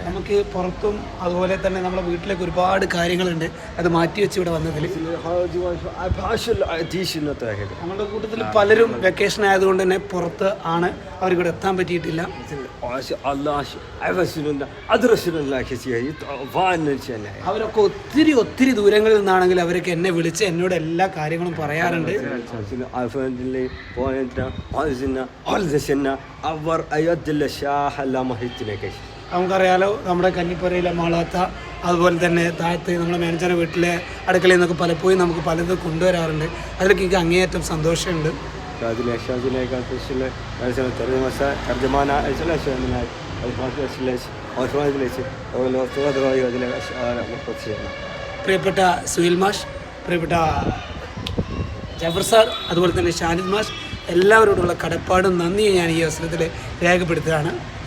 നമുക്ക് പുറത്തും അതുപോലെ തന്നെ നമ്മുടെ വീട്ടിലേക്ക് ഒരുപാട് കാര്യങ്ങളുണ്ട്. അത് മാറ്റി വെച്ച് ഇവിടെ വന്നതിൽ നമ്മുടെ കൂട്ടത്തിൽ പലരും വെക്കേഷൻ ആയതുകൊണ്ട് തന്നെ പുറത്ത് ആണ്, അവർക്കിവിടെ എത്താൻ പറ്റിയിട്ടില്ല. അവരൊക്കെ ഒത്തിരി ദൂരങ്ങളിൽ നിന്നാണെങ്കിൽ അവരൊക്കെ എന്നെ വിളിച്ച് എന്നോട് എല്ലാ കാര്യങ്ങളും പറയാറുണ്ട്. നമുക്കറിയാലോ, നമ്മുടെ കന്നിപ്പുരയിലെ മാളാത്ത, അതുപോലെ തന്നെ താഴത്ത് നമ്മുടെ മാനേജറുടെ വീട്ടിലെ അടുക്കളയിൽ നിന്നൊക്കെ പലപ്പോഴും നമുക്ക് പലതും കൊണ്ടുവരാറുണ്ട്. അതിലൊക്കെ എനിക്ക് അങ്ങേയറ്റം സന്തോഷമുണ്ട്. പ്രിയപ്പെട്ട സുഹൈൽ മാഷ്, പ്രിയപ്പെട്ട ജഫർ സാർ, അതുപോലെ തന്നെ ഷാനിദ് മാഷ്, എല്ലാവരോടുള്ള കടപ്പാടും നന്ദിയും ഞാൻ ഈ അവസരത്തിൽ രേഖപ്പെടുത്തുകയാണ്.